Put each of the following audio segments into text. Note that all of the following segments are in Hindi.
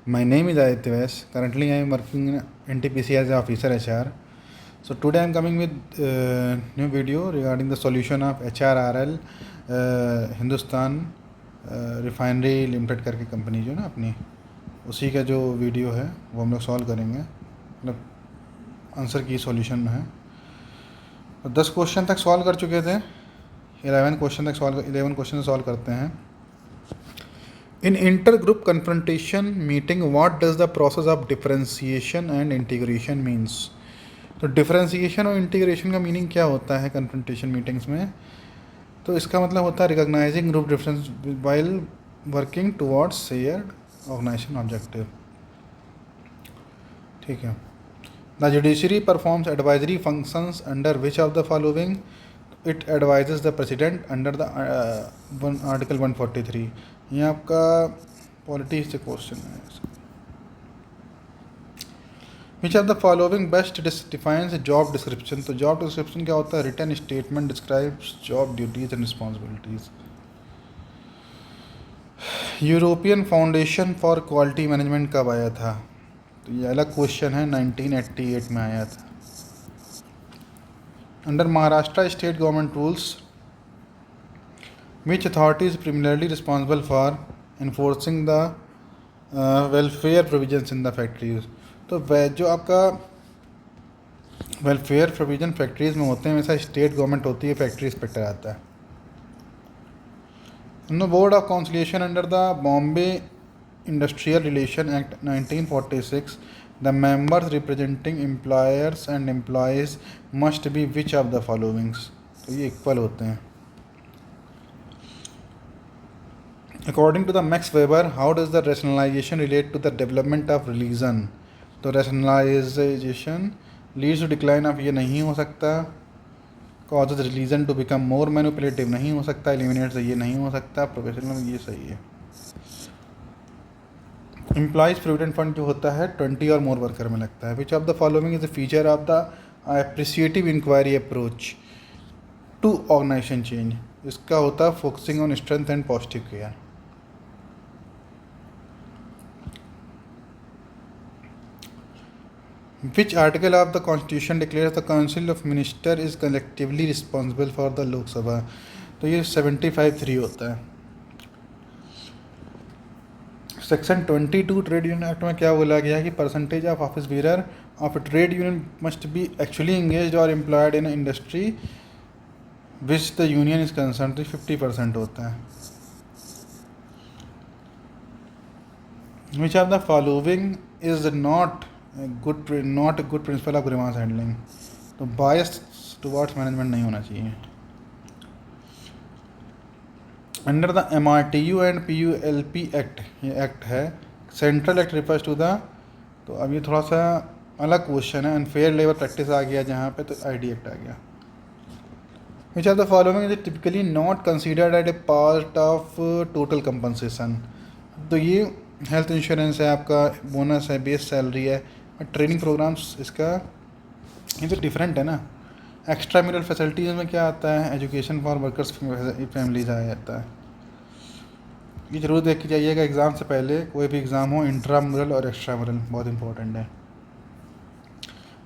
My name is Aditya Vyas. Currently, I am working in NTPC as an officer HR. So today I am coming with new video regarding the solution of HRRL Hindustan refinery limited करके कंपनी जो ना अपनी, उसी का जो वीडियो है वो हम लोग सॉल्व करेंगे, मतलब आंसर की सॉल्यूशन है। 10 क्वेश्चन तक सॉल्व कर चुके थे, 11 क्वेश्चन सॉल्व करते हैं। In intergroup confrontation meeting, what does the process of differentiation and integration means? तो डिफरेंशिएशन और इंटीग्रेशन का मीनिंग क्या होता है कन्फ्रंटेशन मीटिंग्स में? तो इसका मतलब होता है recognising group difference while working towards shared organisation objective. ठीक है। The judiciary performs advisory functions under which of the following? It advises the president under the article 143। ये आपका पॉलिटी से क्वेश्चन है। Which of the following best defines job description? तो जॉब डिस्क्रिप्शन क्या होता है? Written statement describes job duties and responsibilities. European Foundation for Quality Management कब आया था? तो ये अलग क्वेश्चन है, 1988 में आया था। Under Maharashtra state government rules which authority is primarily responsible for enforcing the welfare provisions in the factories? तो जो आपका वेलफेयर प्रोविजन फैक्ट्रीज में होते हैं वैसा स्टेट गवर्नमेंट होती है, फैक्ट्री इंस्पेक्टर आता है। No board of conciliation under the Bombay industrial relation act 1946, the members representing employers and employees must be which of the followings? तो ये इक्वल होते हैं। According to the Max Weber, how does the rationalization relate to the development of religion? तो rationalization leads to decline of, ये नहीं हो सकता। causes religion to become more manipulative नहीं हो सकता। eliminates ये नहीं हो सकता। professional ये सही है। Employees Provident Fund जो होता है 20 और more वर्कर में लगता है। Which of the following is a feature of the appreciative inquiry approach to organization change? इसका होता है focusing on strength and positive care। Which article of the Constitution declares the Council of Minister is collectively responsible for the लोक सभा? तो ये 75(3) होता है। सेक्शन 22 ट्रेड यूनियन एक्ट में क्या बोला गया है कि percentage of office bearer of a trade union must be actually engaged और employed in industry which the union is concern, तो 50% होता है। Which of the following is not a good principle of grievance handling? तो बायस टुवर्ड्स मैनेजमेंट नहीं होना चाहिए। Under the MRTU and PULP act, ये एक्ट है, central act refers to the, तो अब ये थोड़ा सा अलग क्वेश्चन है। अनफेयर लेबर प्रैक्टिस आ गया जहाँ पे, तो ID एक्ट आ गया। विच of the following is typically not considered at A part of total compensation? तो ये हेल्थ इंश्योरेंस है, आपका बोनस है, बेस सैलरी है, और ट्रेनिंग प्रोग्राम्स, इसका ये तो डिफरेंट है ना। एक्स्ट्रा म्यूरल फैसिलिटीज़ में क्या आता है? एजुकेशन फॉर वर्कर्स फैमिलीज आ जाता है। ये जरूर देख के जाइएगा एग्ज़ाम से पहले, कोई भी एग्ज़ाम हो, इंट्रा म्यूरल और एक्स्ट्रा म्यूरल बहुत इंपॉर्टेंट है।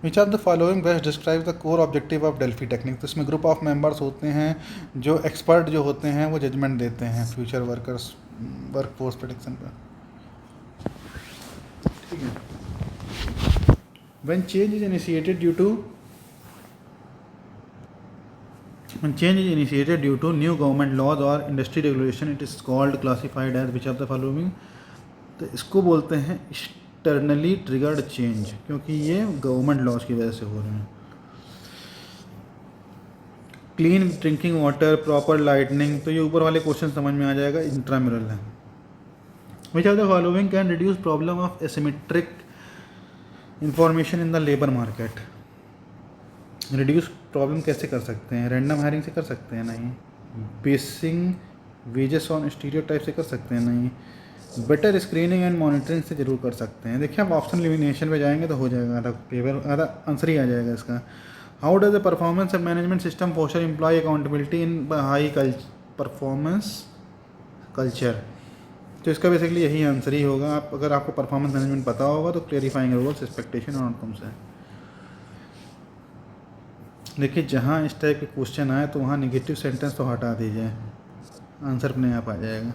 Which of the following best describe the core objective of Delphi technique? तो इसमें ग्रुप ऑफ मेंबर्स होते हैं जो एक्सपर्ट जो होते हैं वो जजमेंट देते हैं फ्यूचर वर्कर्स वर्कफोर्स प्रेडिक्शन पर। ठीक है। When change is initiated due to new government laws or industry regulation, it is called classified as which of the following? तो इसको बोलते हैं externally triggered change, क्योंकि ये गवर्नमेंट लॉज की वजह से हो रहे हैं। Clean drinking water, proper lightning, तो ये ऊपर वाले क्वेश्चन समझ में आ जाएगा, इंट्राम्यूरल है। Which of the following can reduce problem of asymmetric information in the labour market? Reduce problem कैसे कर सकते हैं? रैंडम हायरिंग से कर सकते हैं? नहीं। बेसिंग वेजेस ऑन स्टीरियोटाइप से कर सकते हैं? नहीं। बेटर स्क्रीनिंग एंड मॉनिटरिंग से जरूर कर सकते हैं। देखिए, आप ऑप्शन एलिमिनेशन पे जाएंगे तो हो जाएगा, आधा पेपर आधा आंसर ही आ जाएगा इसका। How does the performance management system foster employ accountability in high performance culture? तो इसका बेसिकली यही आंसर ही होगा। आप अगर आपको परफॉर्मेंस मैनेजमेंट पता होगा तो क्लियरिफाइंग रोल्स, एक्सपेक्टेशन और आउटकम्स है। देखिए जहाँ इस टाइप के क्वेश्चन आए तो वहाँ नेगेटिव सेंटेंस तो हटा दीजिए, आंसर अपने आप आ जाएगा।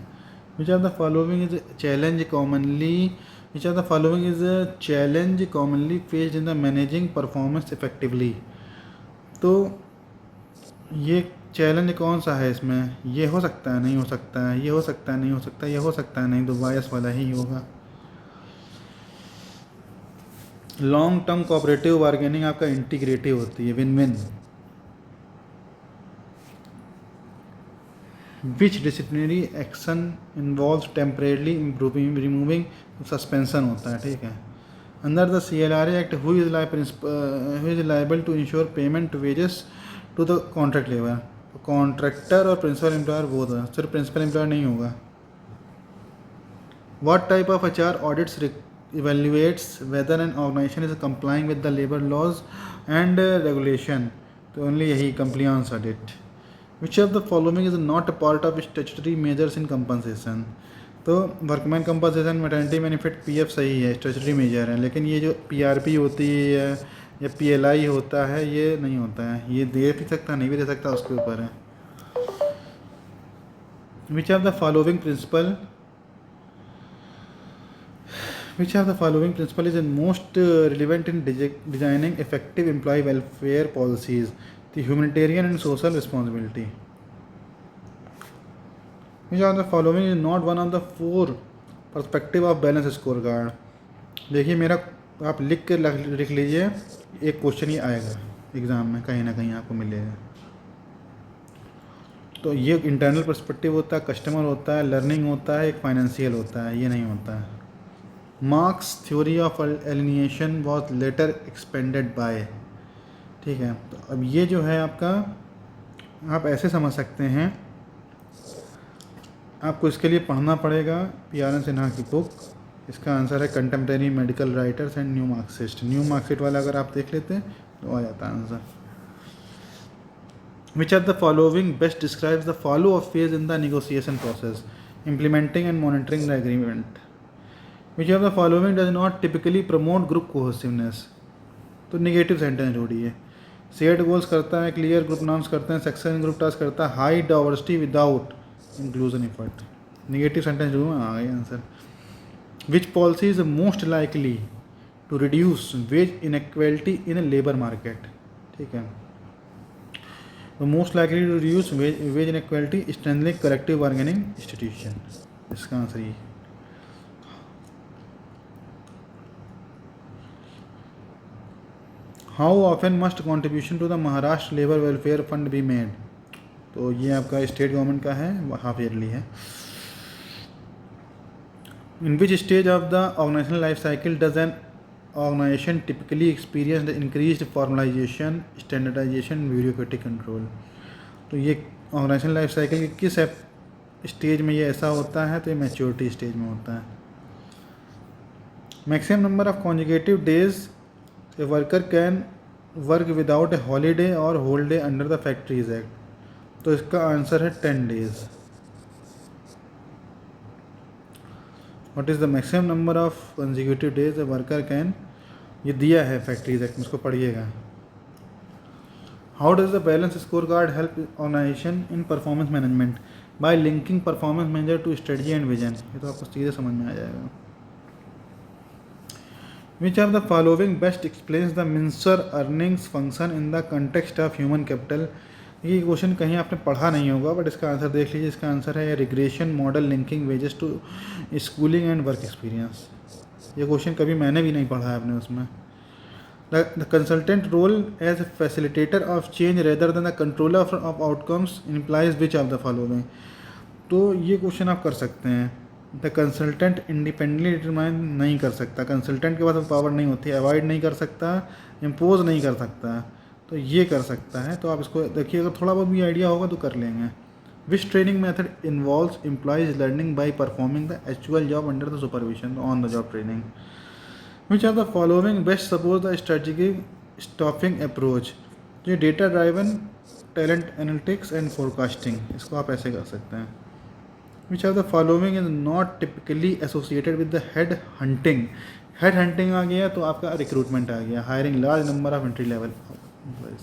Which are the following is challenge commonly which are the following is challenge commonly faced in the managing performance effectively. तो ये चैलेंज कौन सा है इसमें? ये हो सकता है, नहीं हो सकता है, ये हो सकता है, नहीं हो सकता, ये हो सकता है, नहीं, तो बायस वाला ही होगा। लॉन्ग टर्म कोऑपरेटिव बार्गेनिंग आपका इंटीग्रेटिव होती है, win win. Which disciplinary action involve temporarily improving removing suspension होता है, ठीक है। Under the CLRA act who is liable to ensure payment wages to the contract labour? Contractor और प्रिंसिपल एम्प्लॉयर वो था, सिर्फ प्रिंसिपल एम्प्लॉयर नहीं होगा। What type of HR audits evaluates whether an organization is complying with the labor laws and regulation? तो only यही compliance audit. Which of the following is not a part of statutory measures in compensation? तो workman compensation, maternity benefit, PF सही है, स्टैट्यूटरी मेजर है, लेकिन ये जो PRP होती है या PLI होता है ये नहीं होता है, ये दे भी सकता नहीं भी दे सकता, उसके ऊपर है। Which of the following principle Which of the following principle is most relevant in designing effective employee welfare policies? The humanitarian and social responsibility. Which of the following is not one of the four perspective of balance scorecard? देखिए मेरा, आप लिख के लिख लीजिए, एक क्वेश्चन ही आएगा एग्ज़ाम में, कहीं ना कहीं आपको मिलेगा। तो ये इंटरनल पर्सपेक्टिव होता है, कस्टमर होता है, लर्निंग होता है, एक फाइनेंशियल होता है, ये नहीं होता है। Marx theory of alienation was later expanded by, ठीक है। तो अब ये जो है आपका, आप ऐसे समझ सकते हैं, आपको इसके लिए पढ़ना पड़ेगा PRN सिन्हा की बुक। इसका आंसर है contemporary medical writers and new Marxist. New Marxist वाला अगर आप देख लेते हैं तो आ जाता है answer. Which are the following best describes the follow up phase in the negotiation process? Implementing and monitoring the agreement. Which of the following does not typically promote group cohesiveness? तो निगेटिव सेंटेंस जोड़िए। शेयर्ड गोल्स करता है, क्लियर ग्रुप नॉर्म्स करते हैं, सक्सेस इन ग्रुप टास्क करता है, high diversity without inclusion effort. Negative sentence जोड़ूँ, आ गया answer. Which policy is most likely to reduce wage inequality in labour market? ठीक है, तो most likely to reduce wage inequality strengthening collective bargaining institution. इसका आंसर ये। How often must contribution to the Maharashtra labour welfare fund be made? तो ये आपका स्टेट गवर्नमेंट का है, हाफ ईयरली है। In which stage of the organisational life cycle does an organisation typically experience the increased formalisation, standardisation, bureaucratic control? तो ये ऑर्गेनाइजेशनल लाइफ साइकिल के किस स्टेज में ये ऐसा होता है? तो ये मैच्योरिटी स्टेज में होता है। Maximum number of conjugative days a worker can work without a holiday और holiday under the factories act? तो इसका आंसर है 10 days. What is the maximum number of consecutive days a worker can? ये दिया है फैक्ट्रीज एक्ट में, इसको पढ़िएगा। How does the balance score card help organisation in performance management? By linking performance manager to strategy and vision. ये तो आपको सीधे समझ में आ जाएगा। Which of the following best explains the Mincer earnings function in the context of human capital? ये क्वेश्चन कहीं आपने पढ़ा नहीं होगा, बट इसका आंसर देख लीजिए। इसका आंसर है regression model linking wages to schooling and work experience. ये क्वेश्चन कभी मैंने भी नहीं पढ़ा है अपने उसमें। The consultant role as a facilitator of change rather than the controller of outcomes implies which of the following? तो ये क्वेश्चन आप कर सकते हैं। द कंसल्टेंट इंडिपेंडेंटली डिटरमाइन नहीं कर सकता, कंसल्टेंट के पास पावर नहीं होती, अवॉइड नहीं कर सकता, इम्पोज नहीं कर सकता, तो ये कर सकता है। तो आप इसको देखिए, अगर थोड़ा बहुत भी आइडिया होगा तो कर लेंगे। Which training method involves employees learning by performing the actual job under the supervision, on the job training? Which are the following best suppose the strategic staffing approach? जो data driven talent analytics and forecasting, इसको आप ऐसे कर सकते हैं। Which of the following is not typically associated with the head hunting. Head hunting आ गया तो आपका रिक्रूटमेंट आ गया, hiring large number of entry level employees.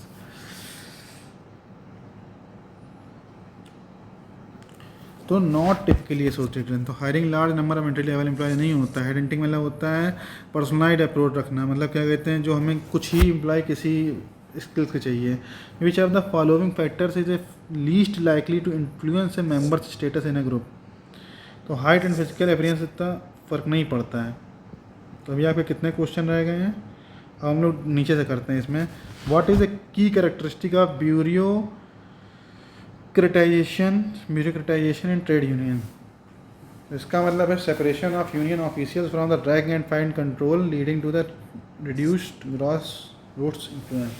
तो नॉट टिपिकली एसोसिएटेड, तो hiring large number of entry level employ नहीं होता है। हेड हंटिंग मतलब होता है पर्सनलाइज्ड अप्रोच रखना, मतलब क्या कहते हैं, जो हमें कुछ ही एम्प्लॉय किसी स्किल्स के चाहिए। Which of the following factors is a least likely to influence a members status in a group. तो हाइट एंड फिजिकल अपीयरेंस इतना फ़र्क नहीं पड़ता है। तो अभी आपके कितने क्वेश्चन रह गए हैं, अब हम लोग नीचे से करते हैं इसमें। What is the key characteristic of bureaucratisation in trade union. इसका मतलब है separation of union officials from the rank and fine control leading to the reduced gross roots influence.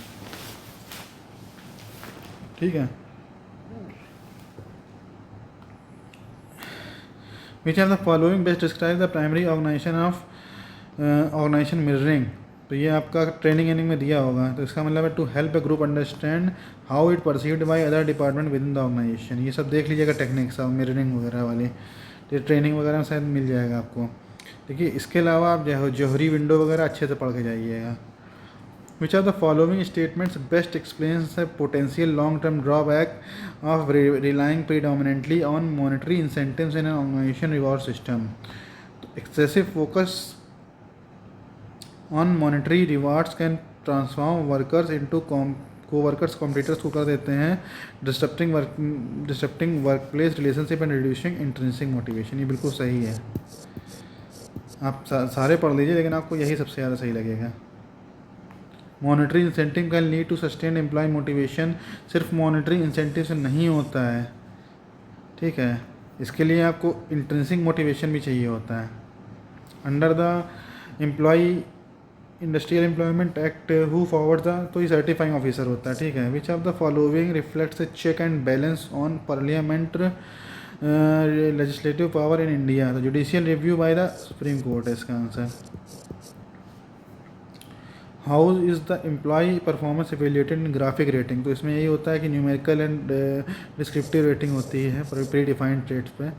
ठीक है। Which are the following best describe the primary organisation mirroring. तो ये आपका ट्रेनिंग एनिंग में दिया होगा। तो इसका मतलब है to help a group understand how it perceived by other department within the organisation. ये सब देख लीजिएगा टेक्निक्स ऑफ मिररिंग वगैरह वाली, तो ट्रेनिंग वगैरह में शायद मिल जाएगा आपको। देखिए इसके अलावा आप जौहरी विंडो वगैरह अच्छे से पढ़ के जाइएगा। Which are the following statements best explains the potential long term drawback of relying predominantly on monetary incentives in an organisation reward system. तो excessive focus on monetary rewards can transform workers into co-workers competitors को कर देते हैं disturbing work place relationship and reducing intrinsic motivation. ये बिल्कुल सही है, आप सारे पढ़ लीजिए लेकिन आपको यही सबसे ज़्यादा सही लगेगा। Monetary incentive can lead to sustain employ motivation. सिर्फ मॉनेटरी इंसेंटिव से नहीं होता है, ठीक है, इसके लिए आपको इंट्रिंसिक मोटिवेशन भी चाहिए होता है। Under the employ industrial employment act who forward the, तो ये सर्टिफाइंग ऑफिसर होता है, ठीक है। Which of the following reflects a check and balance on parliament legislative power in India. तो judicial review by the supreme court है इसका answer. How is the employ performance evaluated in graphic rating. तो इसमें यही होता है कि न्यूमेरिकल एंड डिस्क्रिप्टिव रेटिंग होती है प्री डिफाइंड ट्रेड्स पे।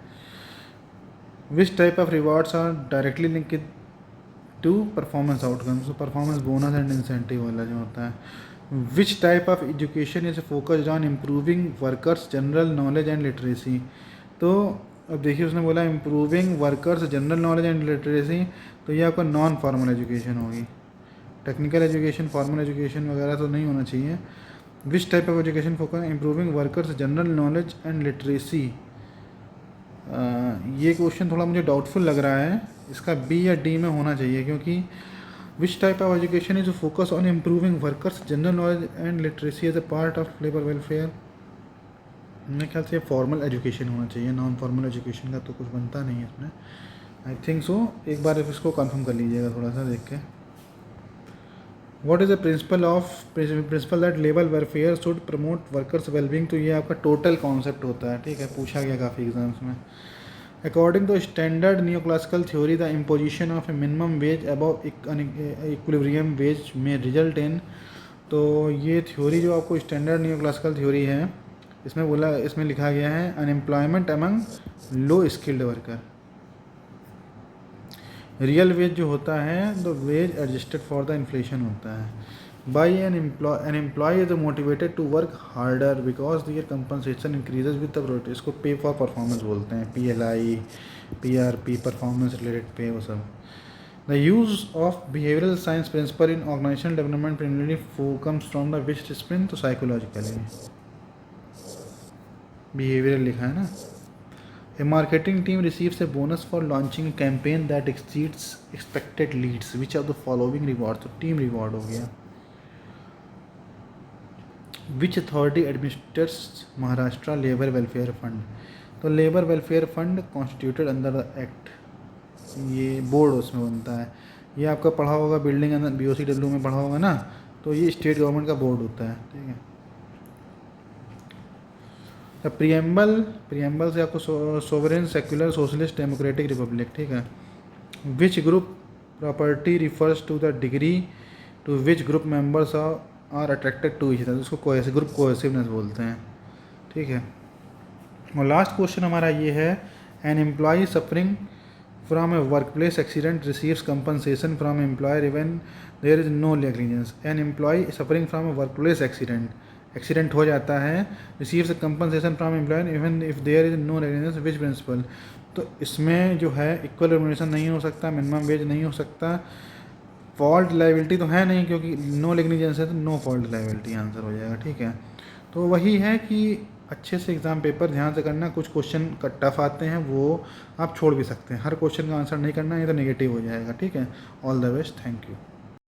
Which type of rewards are directly linked to performance outcomes. तो परफॉर्मेंस बोनस एंड इंसेंटिव वाला जो होता है। Which type of education is focused on improving workers general knowledge and literacy. तो अब देखिए उसने बोला improving workers general knowledge and literacy, तो ये आपका नॉन फॉर्मल एजुकेशन होगी। टेक्निकल एजुकेशन, फॉर्मल एजुकेशन वगैरह तो नहीं होना चाहिए। Which type of education focus improving workers general knowledge and literacy. ये क्वेश्चन थोड़ा मुझे डाउटफुल लग रहा है, इसका बी या डी में होना चाहिए, क्योंकि which type of education is focus on improving workers general knowledge and literacy as a part of labour welfare. मेरे ख्याल से फॉर्मल एजुकेशन होना चाहिए, नॉन फॉर्मल एजुकेशन का तो कुछ बनता नहीं है इसमें, आई थिंक सो। एक बार इसको कंफर्म कर लीजिएगा थोड़ा सा देख के। What is the principal that labour welfare should promote workers wellbeing. तो ये आपका टोटल कॉन्सेप्ट होता है, ठीक है, पूछा गया काफ़ी एग्जाम्स में। According to standard new classical theory the imposition of a minimum wage above equilibrium wage में रिजल्ट इन। तो ये थ्योरी जो आपको स्टैंडर्ड न्यू क्लासिकल थ्योरी है, इसमें लिखा गया है unemployment among low skilled worker. Real wage जो होता है तो wage adjusted for the inflation होता है। By an employ is motivated to work harder because their compensation increases with the product. इसको पे फॉर परफॉर्मेंस बोलते हैं, PLI, PRP, परफॉर्मेंस रिलेटेड पे, वो सब। The use of behavioural science principle in organisational development primarily comes from the which discipline. तो साइकोलॉजिकली बिहेवियरल लिखा है ना। A marketing team receives a bonus for launching a campaign that exceeds expected leads. Which of the following rewards? तो team reward हो गया। Which authority administers Maharashtra Labour Welfare Fund? तो labour welfare fund constituted under the act, ये बोर्ड उसमें बनता है। ये आपका पढ़ा होगा बिल्डिंग एंड BOCW में पढ़ा होगा ना, तो ये स्टेट गवर्नमेंट का बोर्ड होता है, ठीक है। प्रियम्बल से आपको sovereign secular socialist democratic republic, ठीक है। Which group property refers to the degree to which group members are attracted to each other. उसको ग्रुप कोहेसिवनेस बोलते हैं, ठीक है। और लास्ट क्वेश्चन हमारा ये है an employee suffering from a workplace accident receives compensation from employer even there is no negligence. An employee suffering from a workplace accident हो जाता है, receives a compensation from employer even if there is no negligence. which principle? तो इसमें जो है इक्वल रेम्युनरेशन नहीं हो सकता, मिनिमम वेज नहीं हो सकता, फॉल्ट लाइबिलिटी तो है नहीं क्योंकि नो नेग्लिजेंस है तो नो फॉल्ट लाइबिलिटी आंसर हो जाएगा। ठीक है, तो वही है कि अच्छे से एग्ज़ाम पेपर ध्यान से करना, कुछ क्वेश्चन टफ आते हैं वो आप छोड़ भी सकते हैं, हर क्वेश्चन का आंसर नहीं करना, ये तो नेगेटिव हो जाएगा। ठीक है, all the best, thank you.